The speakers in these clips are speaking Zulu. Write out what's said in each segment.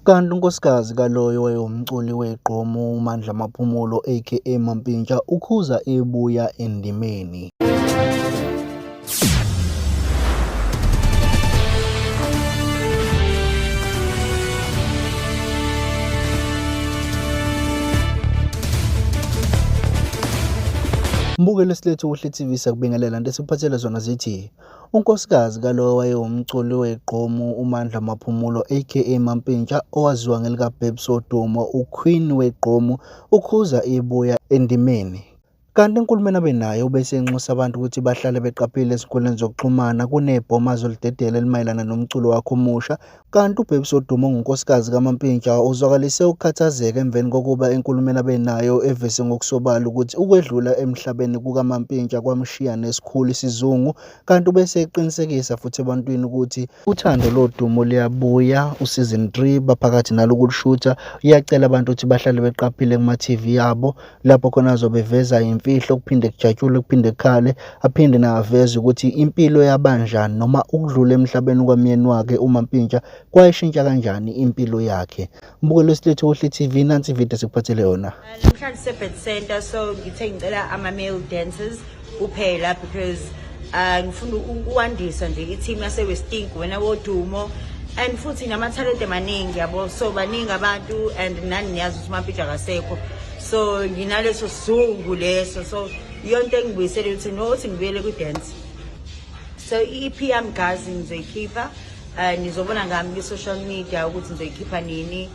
Kanti unkosikazi kaloyo wayewumculi weqgomo uMandla Maphumulo aka Mampintsha ukhuza ibuya endimeni. Mbukelo esilethu kuhle TV sakubingelela nto esiphathele zona zithi unkosikazi kalowo wayewumculi weqgomo uMandla Maphumulo aka Mampintsha owaziwa ngelika Wodumo uQueen weqgomo ukhuza ibuya endimeni. Kanti enkulumeni abenayo bese enxusa abantu ukuthi bahlale beqaphile ezinkundleni zokuxhumana kunebhoma zolidedela elimayelana nomculo wakhe omusha. Kanti uWodumo ongunkosikazi kaMampintsha uzwakalise ukukhathazeka emveni kokuba enkulumeni abenayo evese ngokusobala ukuthi ukwedlula emhlabeni kukaMampintsha kwamshiya nesikhulu isizungu. Kanti bese eqinisekisa futhi ebantwini ukuthi uthando lodumo liyabuya useason 3 baphakathi nalokushutha. Uyacela abantu ukuthi bahlale beqaphile kuma TV yabo lapho khona azobeveza imfihlo kuphinde kujatshule kuphinde kukhale aphinde naveze ukuthi impilo yabanjani noma ukudlula emhlabeni kwamyeni wakhe uMampintsha kwayishintsha kanjani impilo yakhe. Mbukelo esilethu kuhle TV nansi video sikuphathele yona. Namhlanje se-Birth Center so ngithe ngicela ama-male dancers kuphela because ngifuna ukwandisa nje i-team yase-Westing wena Wodumo and futhi nama-talent emaningi yabo, so baningi abantu and nani niyazi ukuthi uMampintsha akasekho, so nginaleso sizungu leso, so yonke engibuyisele ukuthi nothi ngibuyele ku-dance. So i-EP yami guys ngizoyikhipha, nizobona ngami kwi-social media ukuthi ngizoyikhipha nini.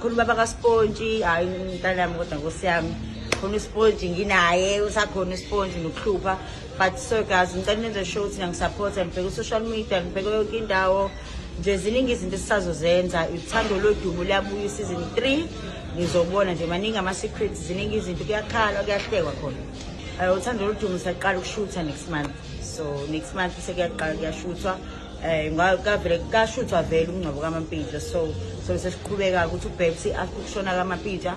Khona ubaba kaSpontshi hayi mntanami kodwa nkosi yami, khona uSpontshi nginaye, usakhona uSpontshi nokuhlupha, but so guys ngicela nenze show ukuthi ngisupport, ngibheke ku-social media, ngibheke yonke indawo nje, ziningi izinto esisazozenza. Uthando lodumo liyabuya season 3, nizobona nje maningi ama-secrets, ziningi izinto, kuyakhala kuyahlekwa khona. Uthando lodumo siyaqala ukushutha next month, so next month sekuyaqala kuyashuthwa. Ngavele kashuthwa vele umngcwabo kaMampintsha, so sesiqhubeka ukuthi uBabsy afike ukushona kaMampintsha.